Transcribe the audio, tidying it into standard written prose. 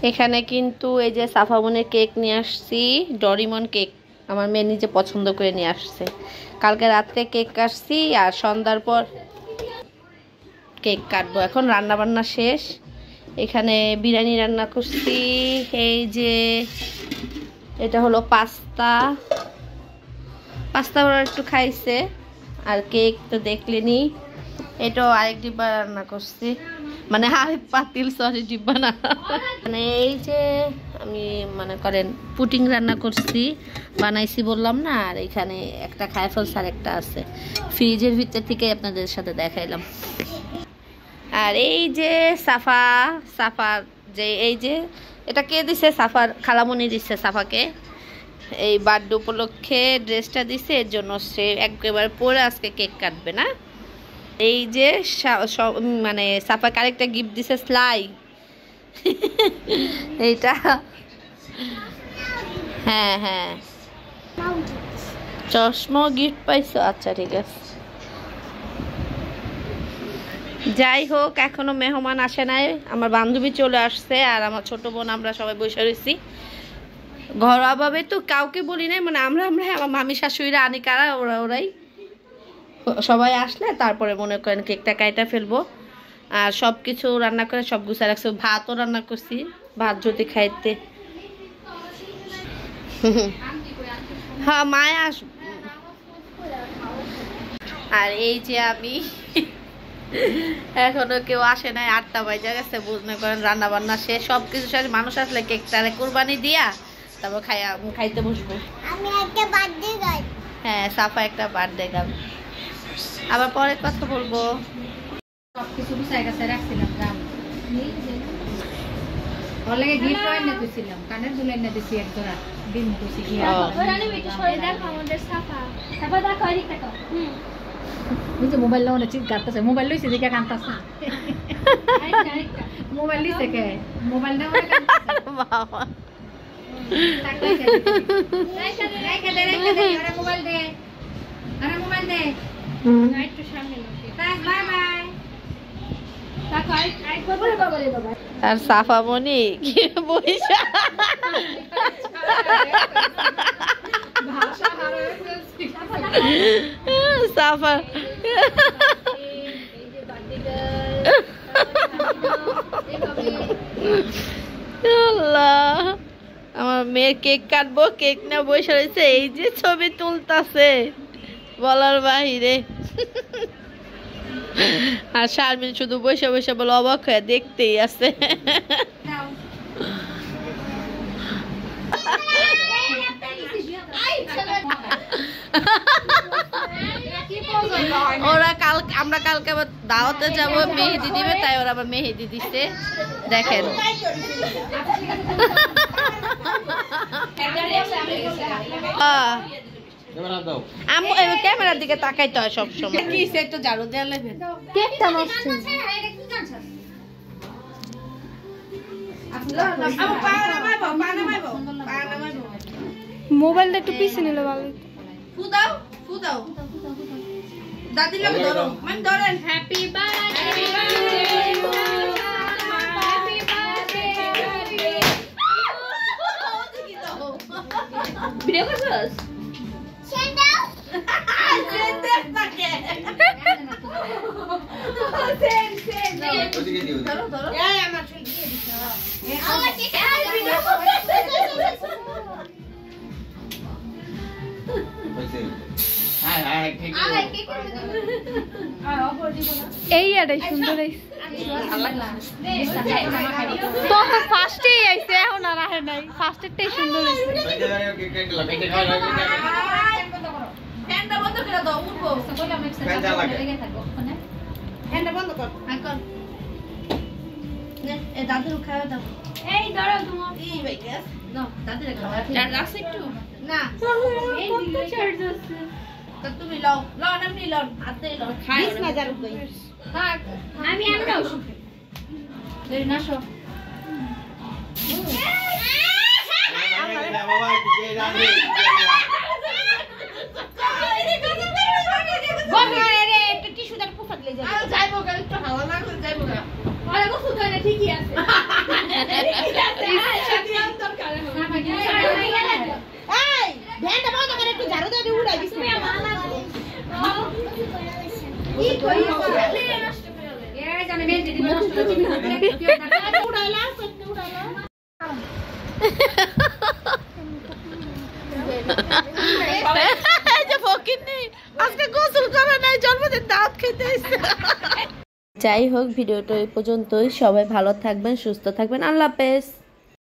এখানে কিন্তু এই যে সাফাবনের কেক নিয়ে আসছি, ডরিমন কেক। আমার মেয়ে নিজে পছন্দ করে নিয়ে আসছে। কালকে রাত্রে কেক কাটছি আর সন্ধ্যার পর কেক কাটবো। এখন রান্না বান্না শেষ। এখানে বিরিয়ানি রান্না করছি। এই যে এটা হলো পাস্তা ওরা একটু খাইছে। আর কেক তো দেখলেনি। এটাও আরেক ডিব্বা রান্না করছি, মানে আরেক পাতিল, সরি ডিব্বা না। মানে এই যে আমি মনে করেন পুডিং রান্না করছি, বানাইছি বললাম না। আর এখানে একটা খায় ফেলছে আর একটা আছে ফ্রিজের ভিতর থেকে, আপনাদের সাথে দেখাইলাম। আর এই যে সাফা যে এই যে এটা কে দিছে? সাফার খালামণি দিচ্ছে সাফাকে। এই বার্থডে উপলক্ষে ড্রেসটা দিছে, এর জন্য সে একেবারে পরে আজকে কেক কাটবে না। এই যে মানে সাফাকে আরেকটা গিফট দিছে, স্লাই। এইটা হ্যাঁ হ্যাঁ, চশমাও গিফট পাইছো? আচ্ছা ঠিক আছে। যাই হোক, এখনো মেহমান আসে নাই। আমার বান্ধবী চলে আসছে আর আমার ছোট বোন, আমরা সবাই বসে রয়েছি। ঘরোয়াভাবে তো কাউকে বলি নাই, মানে আমরা আমার মামি শাশুড়িরা আনি কারা, ওরাই সবাই আসলে তারপরে মনে করেন কেকটা কাইটা ফেলবো। আর সব কিছু রান্না করে সব গুছা রাখছি। ভাতও রান্না করছি, ভাত যদি খাইতে। হ্যাঁ মায় আস। আর এই যে আমি এখনো কেউ আসে নাই, 8টা বাজে গেছে। বুঝতে করেন রান্না বান্না শেষ, সব কিছু শেষ। মানুষ আসলে কেকটা কুরবানি দিয়া তারপর খাইতে বসবো। হ্যাঁ, সাফা একটা বার্থডে গান, আবার পরে কথা বলবো। সবকিছু গুছাই গাছাই রাখছিলাম। ওর লাগে গিফট এনে দিছিলাম, কানের দুল এনে দিছি এক জোড়া। দিন কইছি কি ওরানি বেটি সরে দেখো আমাদের সাফা দেখো এদিক দেখো। বুঝছো মোবাইল লাও না, চিৎ গাতাছে। মোবাইল লইছে দেখে কান্তাছে। মোবাইল লিছে কে? মোবাইল দাও না কান্তাছে বাবা। রাইখা দে আরে মোবাইল দে, আরে মোবাইল দে। রাইট টু সামনে বসে। Bye bye. আর সাফা মনি কি বইসা সাফা আল্লাহ, আমার মেয়ের কেক কাটবো, কেক না বসে রয়েছে। এই যে ছবি তুলতাছে বলার বাহিরে। আর শারমিন শুধু বসে বসে বলে অবাক হয়ে দেখতেই আছে। ওরা আমরা কালকে আবার দাওয়াতে যাবো, মেহেদি দিবে, তাই ওরা আবার মেহেদি দিচ্ছে। দেখেন ক্যামেরার দিকে তাকাইতে হয় সবসময়। কি একটু ঝাড়ু দেওয়া লাগবে। মোবাইলটা একটু পিছিয়ে নিলে ভালো। ফুদাও ফুদাও দাদি লাগে ধরো, মানে ধরেন। হ্যাপি বার্থডে ভিডিও করছস? এই এটাই সুন্দর। তখন ফার্স্টেই আইছে, এখন আর আহে নাই। ফার্স্টেরটাই সুন্দর হইছে। ফ্যানটা বন্ধ করে দাও, উঠবো। ফ্যানটা লেগে থাকো ওখানে। ফ্যানটা বন্ধ কর। কর। নে এ দাদুর খাওয়া দাও। এই ধরো তোমার এই ভাই গ্যাস নাও, দাদুর খাওয়া। চার্জ আছে একটু? না, এই দিকে চার্জ আছে। তো তুমি লও লও, এমনি লও, হাতে লও। খাই না জানো কই। থাক, আমি আমরাও এই নাশো। বাবা রে একটা টিস্যু দাও, কুফাত লই যাও। যাইবো গা, একটু হাওয়া লাগবে, যাইবো গা। আরে আজকে গোসল করে নাই, জন্মদিন দাওয়াত খেতে এসেছে। যাই হোক, ভিডিওটা এই পর্যন্তই। সবাই ভালো থাকবেন, সুস্থ থাকবেন। আল্লাহ হাফেজ।